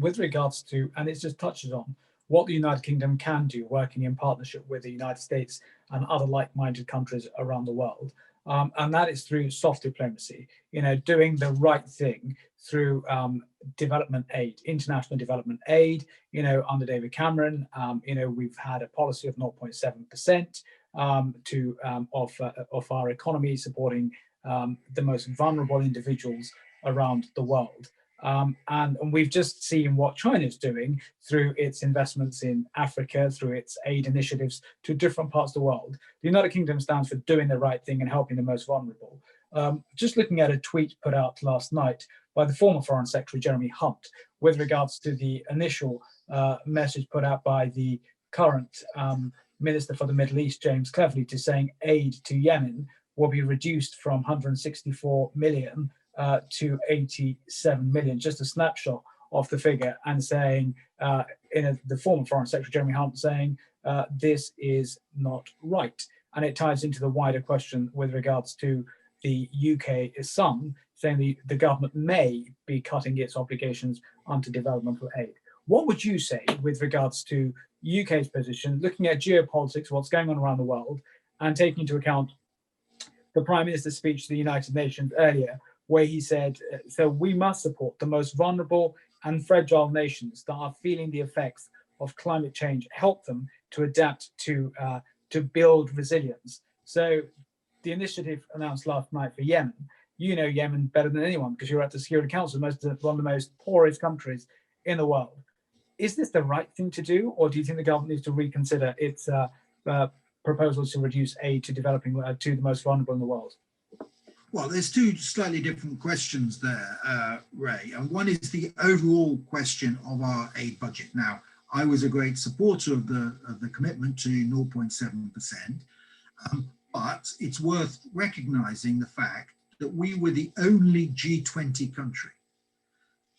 with regards to, and it just touches on what the United Kingdom can do, working in partnership with the United States and other like-minded countries around the world. And that is through soft diplomacy, doing the right thing through development aid, international development aid. Under David Cameron, we've had a policy of 0.7% of our economy, supporting the most vulnerable individuals around the world. And we've just seen what China's doing through its investments in Africa, through its aid initiatives to different parts of the world. The United Kingdom stands for doing the right thing and helping the most vulnerable. Just looking at a tweet put out last night by the former Foreign Secretary, Jeremy Hunt, with regards to the initial message put out by the current Minister for the Middle East, James Cleverly, to saying aid to Yemen will be reduced from 164 million to 87 million, just a snapshot of the figure, and saying, the former Foreign Secretary Jeremy Hunt saying, this is not right. And it ties into the wider question with regards to the UK sum, saying the government may be cutting its obligations under developmental aid. What would you say with regards to UK's position, looking at geopolitics, what's going on around the world, and taking into account the Prime Minister's speech to the United Nations earlier, where he said, so we must support the most vulnerable and fragile nations that are feeling the effects of climate change, help them to adapt to build resilience. So the initiative announced last night for Yemen, Yemen better than anyone because you're at the Security Council, one of the most poorest countries in the world. Is this the right thing to do, or do you think the government needs to reconsider its proposals to reduce aid to the most vulnerable in the world? Well, there's two slightly different questions there, Ray. And one is the overall question of our aid budget. Now, I was a great supporter of the commitment to 0.7%, but it's worth recognizing the fact that we were the only G20 country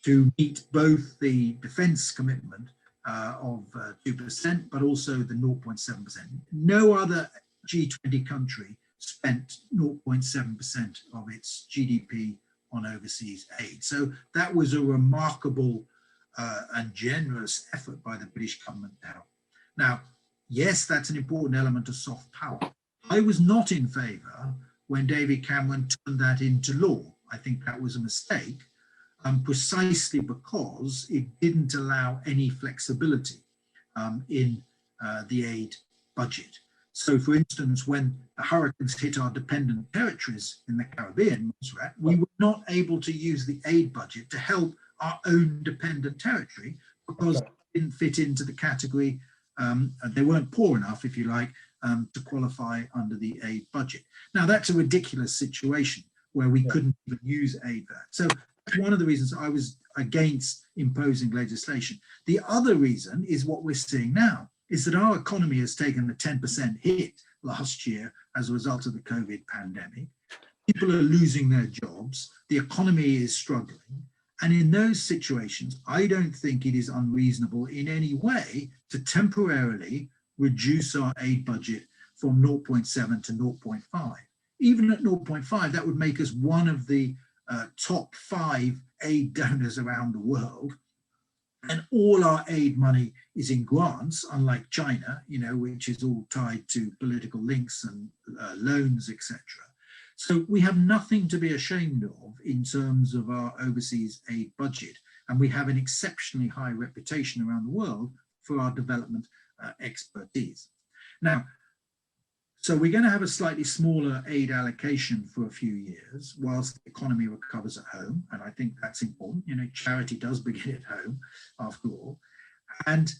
to meet both the defense commitment of 2%, but also the 0.7%. No other G20 country spent 0.7% of its GDP on overseas aid. So that was a remarkable and generous effort by the British government to help. Now, yes, that's an important element of soft power. I was not in favour when David Cameron turned that into law. I think that was a mistake, precisely because it didn't allow any flexibility in the aid budget. So, for instance, when the hurricanes hit our dependent territories in the Caribbean, we were not able to use the aid budget to help our own dependent territory because it didn't fit into the category. They weren't poor enough, if you like, to qualify under the aid budget. Now, that's a ridiculous situation where we couldn't even use aid for that. So that's one of the reasons I was against imposing legislation. The other reason is what we're seeing now, is that our economy has taken a 10% hit last year as a result of the COVID pandemic. People are losing their jobs. The economy is struggling. And in those situations, I don't think it is unreasonable in any way to temporarily reduce our aid budget from 0.7 to 0.5. Even at 0.5, that would make us one of the top 5 aid donors around the world. And all our aid money is in grants, unlike China, which is all tied to political links and loans, etc. So we have nothing to be ashamed of in terms of our overseas aid budget. And we have an exceptionally high reputation around the world for our development expertise. Now, so we're going to have a slightly smaller aid allocation for a few years whilst the economy recovers at home. And I think that's important. Charity does begin at home, after all. And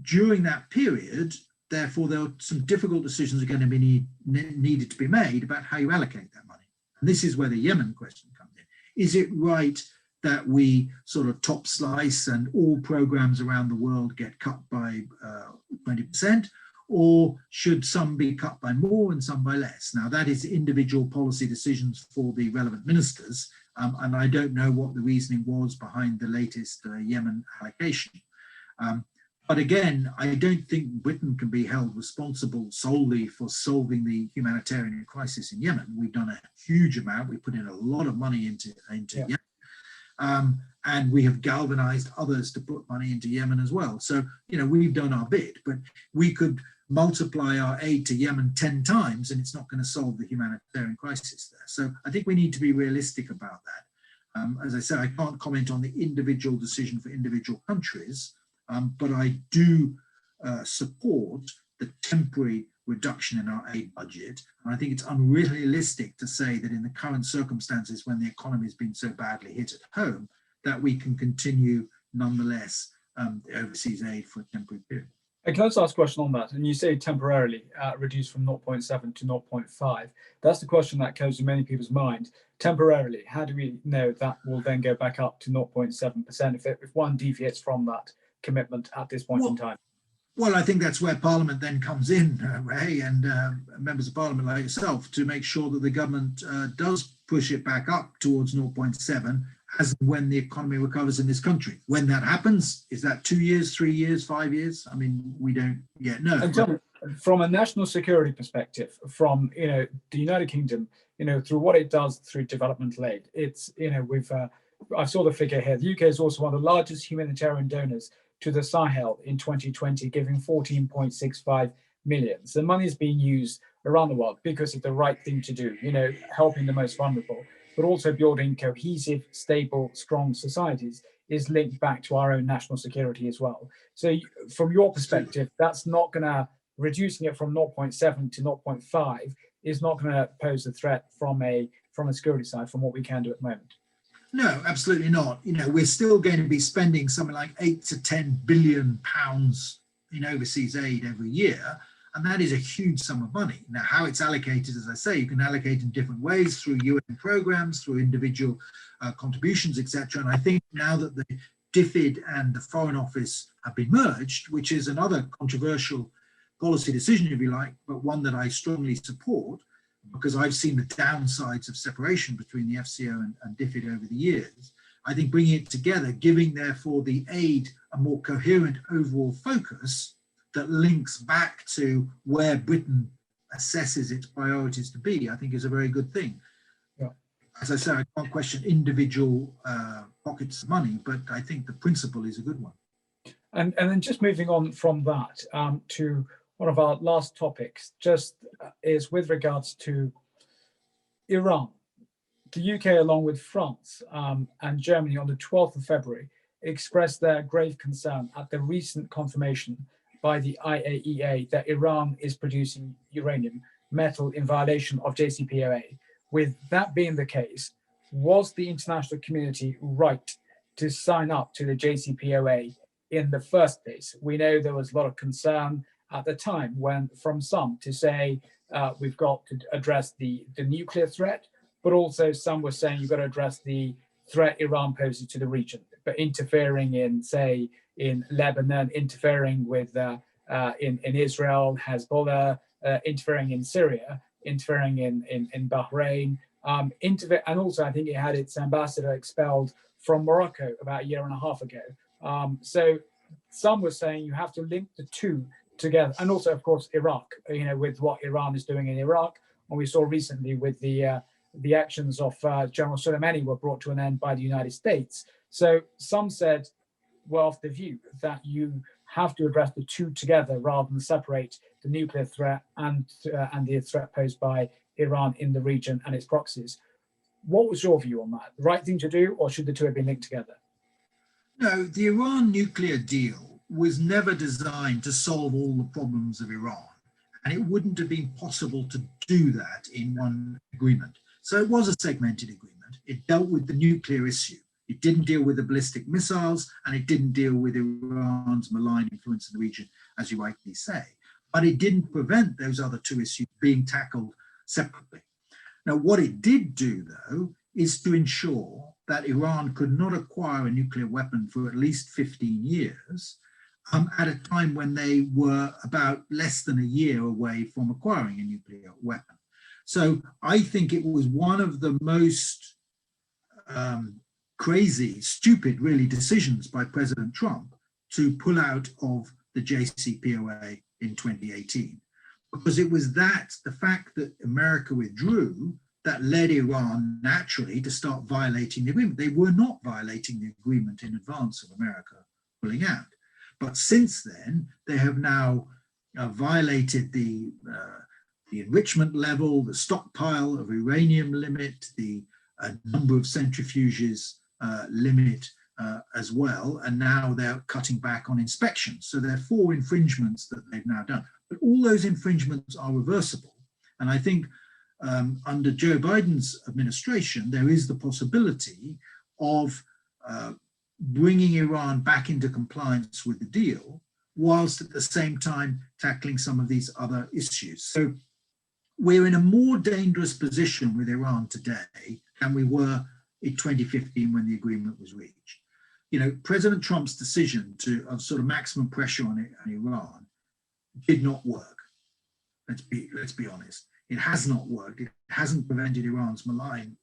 during that period, therefore, there are some difficult decisions are going to be needed to be made about how you allocate that money. And this is where the Yemen question comes in. Is it right that we sort of top slice and all programs around the world get cut by 20%? Or should some be cut by more and some by less? Now, that is individual policy decisions for the relevant ministers, and I don't know what the reasoning was behind the latest Yemen allocation. But again, I don't think Britain can be held responsible solely for solving the humanitarian crisis in Yemen. We've done a huge amount. We put in a lot of money into Yemen. And we have galvanized others to put money into Yemen as well. So, we've done our bit, but we could multiply our aid to Yemen 10 times and it's not going to solve the humanitarian crisis there. So I think we need to be realistic about that. As I said, I can't comment on the individual decision for individual countries, but I do support the temporary reduction in our aid budget. And I think it's unrealistic to say that in the current circumstances, when the economy has been so badly hit at home, that we can continue nonetheless the overseas aid for a temporary period. Can I just ask a question on that? And you say temporarily reduced from 0.7 to 0.5. That's the question that goes in many people's mind. Temporarily, how do we know that will then go back up to 0.7% if one deviates from that commitment at this point in time? Well, I think that's where Parliament then comes in, Ray, and members of Parliament like yourself, to make sure that the government does push it back up towards 0.7 as and when the economy recovers in this country. When that happens, is that 2 years, 3 years, 5 years? I mean, we don't yet know. And John, from a national security perspective, from the United Kingdom, through what it does through developmental aid, it's I saw the figure here. The UK is also one of the largest humanitarian donors to the Sahel in 2020, giving 14.65 million. So the money is being used around the world because it's the right thing to do, helping the most vulnerable, but also building cohesive, stable, strong societies is linked back to our own national security as well. So from your perspective, that's not going to, reducing it from 0.7 to 0.5 is not going to pose a threat from a security side from what we can do at the moment. No, absolutely not. We're still going to be spending something like 8 to 10 billion pounds in overseas aid every year. And that is a huge sum of money. Now, how it's allocated, as I say, you can allocate in different ways through UN programs, through individual contributions, etc. And I think now that the DFID and the Foreign Office have been merged, which is another controversial policy decision, if you like, but one that I strongly support, because I've seen the downsides of separation between the FCO and DFID over the years. I think bringing it together, giving therefore the aid a more coherent overall focus that links back to where Britain assesses its priorities to be, I think is a very good thing. Yeah. As I say, I can't question individual pockets of money, but I think the principle is a good one. And then just moving on from that to one of our last topics, just is with regards to Iran. The UK, along with France and Germany, on the 12th of February, expressed their grave concern at the recent confirmation by the IAEA that Iran is producing uranium metal in violation of JCPOA. With that being the case, was the international community right to sign up to the JCPOA in the first place? We know there was a lot of concern at the time from some to say we've got to address the nuclear threat, but also some were saying you've got to address the threat Iran poses to the region, but interfering in, say, in Lebanon, interfering with in Israel, Hezbollah, interfering in Syria, interfering in Bahrain, and also I think it had its ambassador expelled from Morocco about a year and a half ago. So some were saying you have to link the two together, and also of course Iraq, with what Iran is doing in Iraq, and we saw recently with the actions of General Soleimani were brought to an end by the United States. So some said, well, of the view that you have to address the two together rather than separate the nuclear threat and the threat posed by Iran in the region and its proxies. What was your view on that? The right thing to do, or should the two have been linked together? No, the Iran nuclear deal was never designed to solve all the problems of Iran, and it wouldn't have been possible to do that in one agreement. So it was a segmented agreement. It dealt with the nuclear issue. It didn't deal with the ballistic missiles, and it didn't deal with Iran's malign influence in the region, as you rightly say. But it didn't prevent those other two issues being tackled separately. Now, what it did do, though, is to ensure that Iran could not acquire a nuclear weapon for at least 15 years, at a time when they were about less than a year away from acquiring a nuclear weapon. So I think it was one of the most crazy, stupid, really, decisions by President Trump to pull out of the JCPOA in 2018. Because it was the fact that America withdrew that led Iran naturally to start violating the agreement. They were not violating the agreement in advance of America pulling out. But since then, they have now violated the enrichment level, the stockpile of uranium limit, the number of centrifuges limit as well. And now they're cutting back on inspections. So there are 4 infringements that they've now done. But all those infringements are reversible. And I think under Joe Biden's administration, there is the possibility of bringing Iran back into compliance with the deal, whilst at the same time tackling some of these other issues. So we're in a more dangerous position with Iran today than we were in 2015 when the agreement was reached. You know, President Trump's decision of sort of maximum pressure on Iran did not work. Let's be honest. It has not worked. It hasn't prevented Iran's malign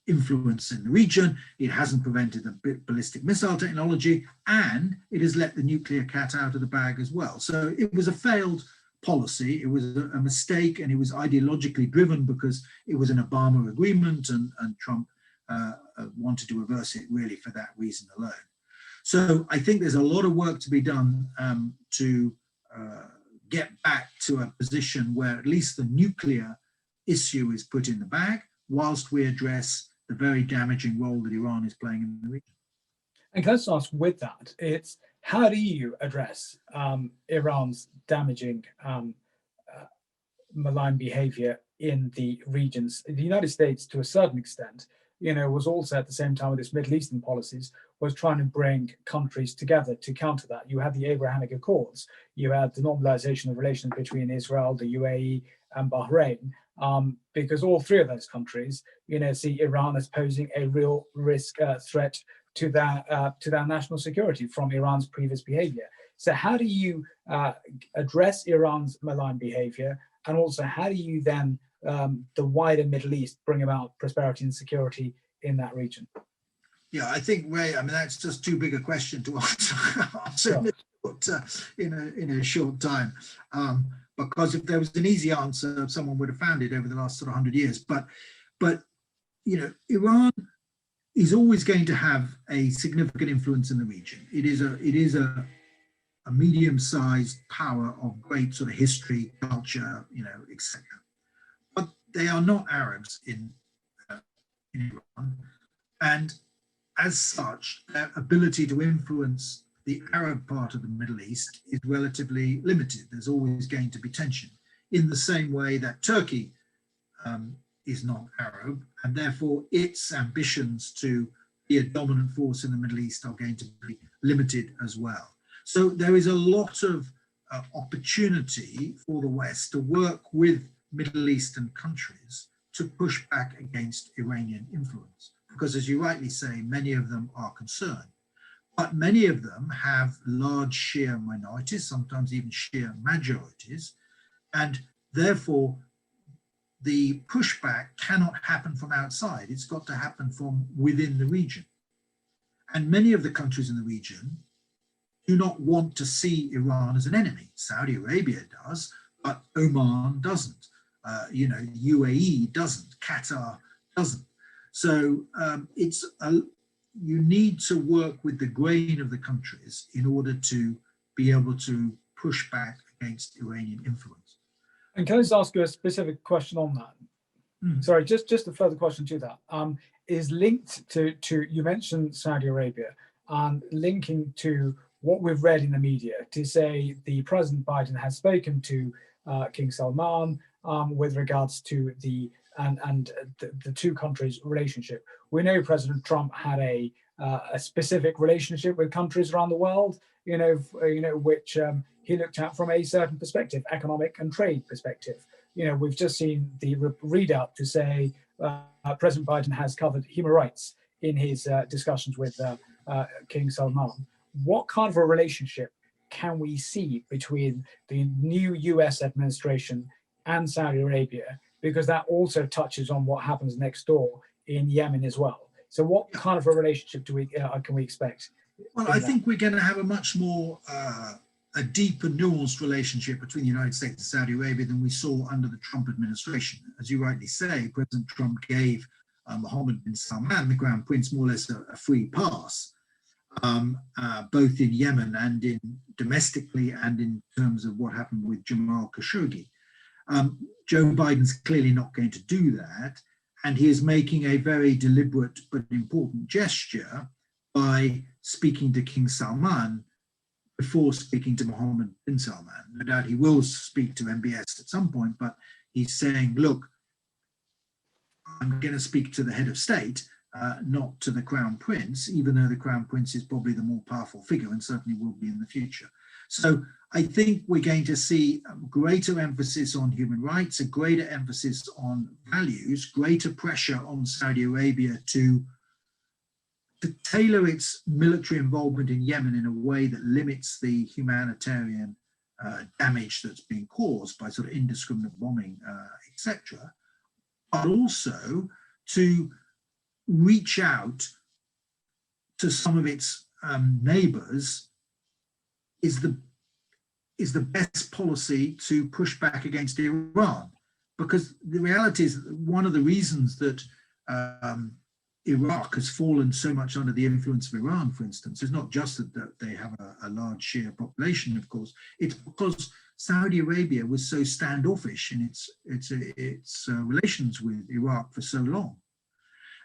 influence in the region. It hasn't prevented the ballistic missile technology, and it has let the nuclear cat out of the bag as well. So it was a failed policy. It was a mistake, and it was ideologically driven because it was an Obama agreement, and Trump wanted to reverse it really for that reason alone. So I think there's a lot of work to be done to get back to a position where at least the nuclear issue is put in the bag, whilst we address the very damaging role that Iran is playing in the region. And can I just ask with that, it's how do you address Iran's damaging malign behavior in the regions? The United States, to a certain extent, you know, was also at the same time with its Middle Eastern policies, was trying to bring countries together to counter that. You had the Abrahamic Accords, you had the normalization of relations between Israel, the UAE, and Bahrain, because all 3 of those countries, you know, see Iran as posing a real risk threat to their national security from Iran's previous behavior. So how do you address Iran's malign behavior, and also how do you then the wider Middle East bring about prosperity and security in that region? Yeah, I think, Ray, I mean, that's just too big a question to answer sure. in a short time. Because if there was an easy answer, someone would have found it over the last sort of 100 years. But you know, Iran is always going to have a significant influence in the region. It is a medium-sized power of great sort of history, culture, you know, etc. But they are not Arabs in Iran, and as such, their ability to influence the Arab part of the Middle East is relatively limited. There's always going to be tension, in the same way that Turkey is not Arab, and therefore its ambitions to be a dominant force in the Middle East are going to be limited as well. So there is a lot of opportunity for the West to work with Middle Eastern countries to push back against Iranian influence, because as you rightly say, many of them are concerned. But many of them have large Shia minorities, sometimes even Shia majorities, and therefore the pushback cannot happen from outside. It's got to happen from within the region. And many of the countries in the region do not want to see Iran as an enemy. Saudi Arabia does, but Oman doesn't. You know, UAE doesn't, Qatar doesn't. So you need to work with the grain of the countries in order to be able to push back against Iranian influence. And can I just ask you a specific question on that? Sorry, just a further question to that. Is linked to you mentioned Saudi Arabia, and linking to what we've read in the media to say the President Biden has spoken to King Salman with regards to the 2 countries' relationship. We know President Trump had a specific relationship with countries around the world, which he looked at from a certain perspective, economic and trade perspective. You know, we've just seen the readout to say President Biden has covered human rights in his discussions with King Salman. What kind of a relationship can we see between the new US administration and Saudi Arabia? Because that also touches on what happens next door in Yemen as well. So what kind of a relationship can we expect? Well, I think we're going to have a much more a deeper, nuanced relationship between the United States and Saudi Arabia than we saw under the Trump administration. As you rightly say, President Trump gave Mohammed bin Salman, the Crown Prince, more or less a free pass, both in Yemen and in domestically and in terms of what happened with Jamal Khashoggi. Joe Biden's clearly not going to do that, and he is making a very deliberate but important gesture by speaking to King Salman before speaking to Mohammed bin Salman. No doubt he will speak to MBS at some point, but he's saying, look, I'm going to speak to the head of state, not to the Crown Prince, even though the Crown Prince is probably the more powerful figure and certainly will be in the future. So I think we're going to see greater emphasis on human rights, a greater emphasis on values, greater pressure on Saudi Arabia to tailor its military involvement in Yemen in a way that limits the humanitarian damage that's being caused by sort of indiscriminate bombing, etc., but also to reach out to some of its neighbors is the best policy to push back against Iran. Because the reality is that one of the reasons that Iraq has fallen so much under the influence of Iran, for instance, is not just that they have a large Shia population, of course, it's because Saudi Arabia was so standoffish in its relations with Iraq for so long.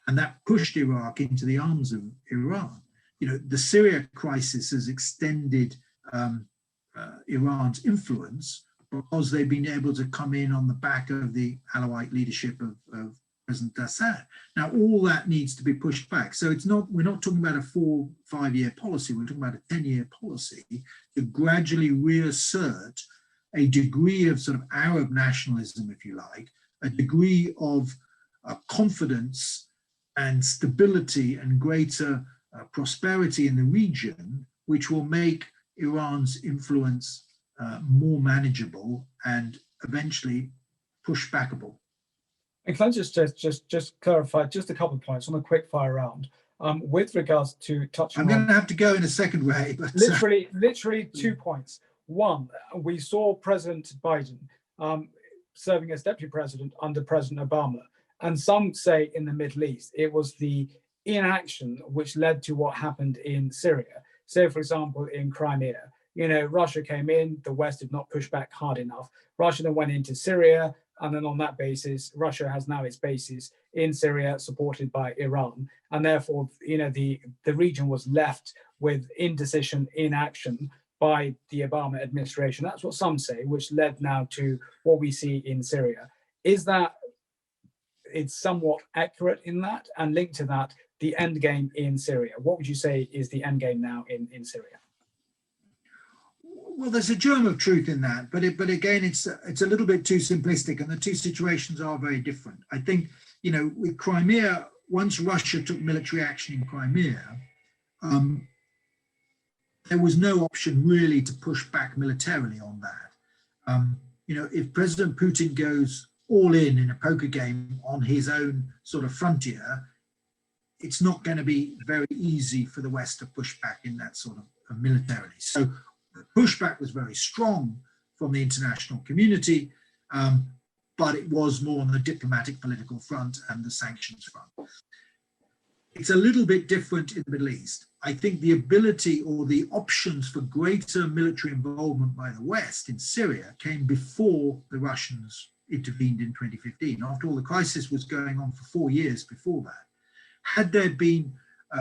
And that pushed Iraq into the arms of Iran. You know, the Syria crisis has extended Iran's influence because they've been able to come in on the back of the Alawite leadership of President Assad. Now, all that needs to be pushed back. So we're not talking about a 4-5 year policy, we're talking about a 10-year policy to gradually reassert a degree of sort of Arab nationalism, if you like, a degree of confidence and stability and greater prosperity in the region, which will make Iran's influence more manageable and eventually push backable. And can I just clarify just a couple of points on a quick fire round with regards to touching I'm going to have to go in a second, Ray. But literally 2 points. One, we saw President Biden serving as deputy president under President Obama, and some say in the Middle East it was the inaction which led to what happened in Syria. So, for example, in Crimea, you know, Russia came in, the West did not push back hard enough. Russia then went into Syria, and then on that basis, Russia has now its bases in Syria, supported by Iran. And therefore, you know, the region was left with indecision, inaction by the Obama administration. That's what some say, which led now to what we see in Syria. Is that it's somewhat accurate in that? And linked to that, the end game in Syria. What would you say is the end game now in Syria? Well, there's a germ of truth in that, but again, it's a little bit too simplistic, and the two situations are very different. I think, you know, with Crimea, once Russia took military action in Crimea, there was no option really to push back militarily on that. You know, if President Putin goes all in a poker game on his own sort of frontier, it's not going to be very easy for the West to push back in that sort of militarily. So the pushback was very strong from the international community, but it was more on the diplomatic political front and the sanctions front. It's a little bit different in the Middle East. I think the ability or the options for greater military involvement by the West in Syria came before the Russians intervened in 2015. After all, the crisis was going on for 4 years before that. Had there been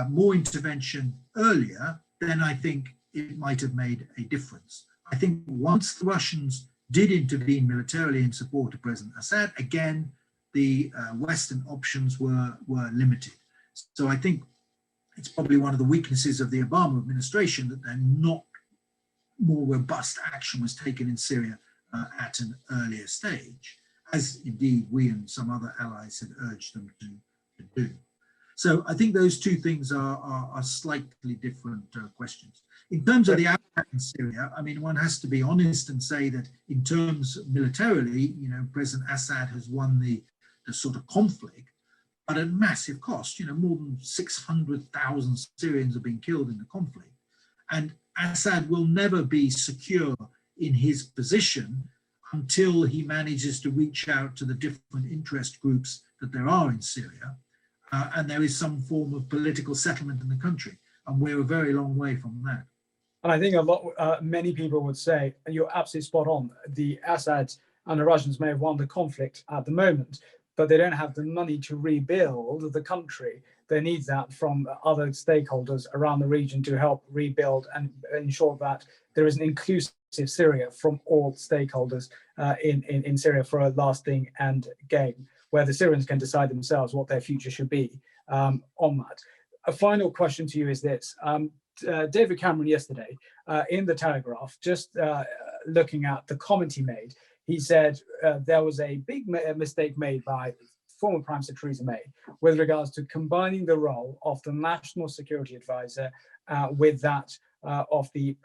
more intervention earlier, then I think it might have made a difference. I think once the Russians did intervene militarily in support of President Assad, again, the Western options were limited. So I think it's probably one of the weaknesses of the Obama administration that then not more robust action was taken in Syria at an earlier stage, as indeed we and some other allies had urged them to do. So I think those two things are slightly different questions. In terms of the outcome in Syria, I mean, one has to be honest and say that in terms militarily, you know, President Assad has won the sort of conflict, but at massive cost. You know, more than 600,000 Syrians have been killed in the conflict. And Assad will never be secure in his position until he manages to reach out to the different interest groups that there are in Syria, and there is some form of political settlement in the country. And we're a very long way from that. And I think many people would say, and you're absolutely spot on, the Assads and the Russians may have won the conflict at the moment, but they don't have the money to rebuild the country. They need that from other stakeholders around the region to help rebuild and ensure that there is an inclusive Syria from all stakeholders in Syria for a lasting end game, where the Syrians can decide themselves what their future should be on that. A final question to you is this. David Cameron yesterday in the Telegraph, just looking at the comment he made, he said there was a big mistake made by former Prime Minister Theresa May with regards to combining the role of the National Security Advisor with that of the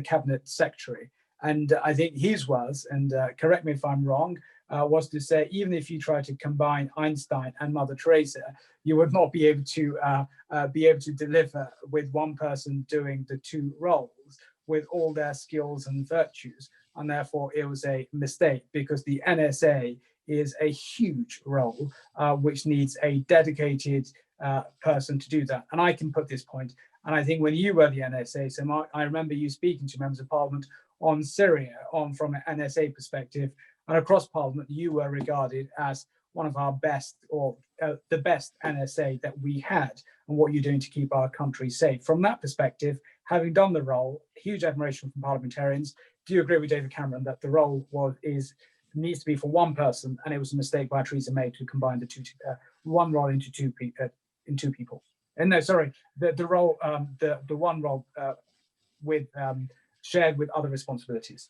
Cabinet Secretary. And I think his was, and correct me if I'm wrong, was to say, even if you try to combine Einstein and Mother Teresa, you would not be able to deliver with one person doing the two roles with all their skills and virtues. And therefore, it was a mistake, because the NSA is a huge role which needs a dedicated person to do that. And I can put this point, and I think when you were the NSA, so Mark, I remember you speaking to members of Parliament on Syria, from an NSA perspective, and across Parliament, you were regarded as one of our best, or the best NSA that we had, and what you're doing to keep our country safe. From that perspective, having done the role, huge admiration from parliamentarians. Do you agree with David Cameron that the role needs to be for one person, and it was a mistake by Theresa May to combine the two, one role into two people? And no, sorry, the role, the one role with shared with other responsibilities.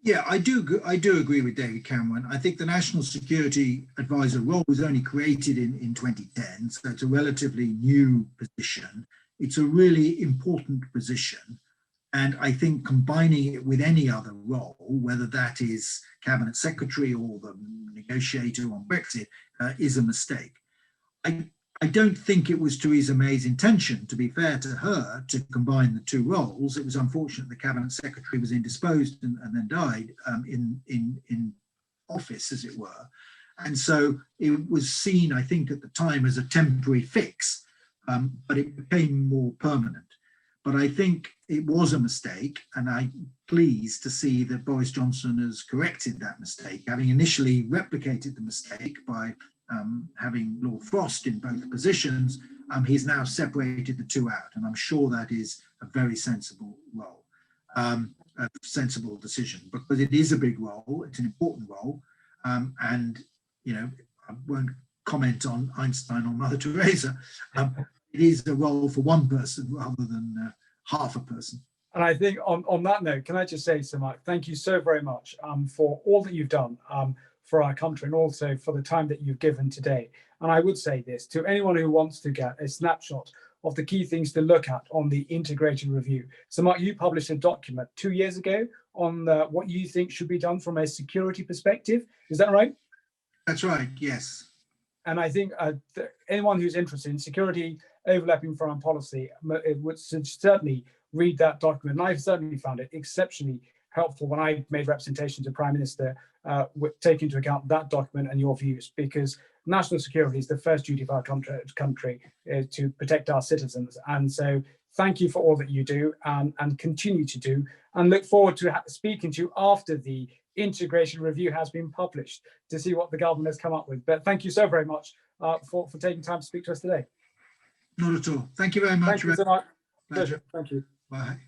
Yeah, I do agree with David Cameron. I think the National Security Advisor role was only created in 2010, so it's a relatively new position. It's a really important position. And I think combining it with any other role, whether that is Cabinet Secretary or the negotiator on Brexit, is a mistake. I don't think it was Theresa May's intention, to be fair to her, to combine the two roles. It was unfortunate the Cabinet Secretary was indisposed and then died in office, as it were. And so it was seen, I think, at the time as a temporary fix, but it became more permanent. But I think it was a mistake, and I'm pleased to see that Boris Johnson has corrected that mistake, having initially replicated the mistake by having Lord Frost in both positions. He's now separated the two out, and I'm sure that is a very sensible role, a sensible decision, because it is a big role, it's an important role, and I won't comment on Einstein or Mother Teresa. It is a role for one person rather than half a person. And I think on that note, can I just say, Sir Mark, thank you so very much for all that you've done for our country, and also for the time that you've given today. And I would say this to anyone who wants to get a snapshot of the key things to look at on the integrated review. So Mark, you published a document 2 years ago on what you think should be done from a security perspective. Is that right? That's right, yes. And I think anyone who's interested in security, overlapping foreign policy, would certainly read that document. And I've certainly found it exceptionally helpful when I made representation to Prime Minister, take into account that document and your views, because national security is the first duty of our country to protect our citizens. And so thank you for all that you do and continue to do, and look forward to speaking to you after the integration review has been published to see what the government has come up with. But thank you so very much for taking time to speak to us today. Not at all. Thank you very much. Thank you so much. Pleasure. Thank you. Bye.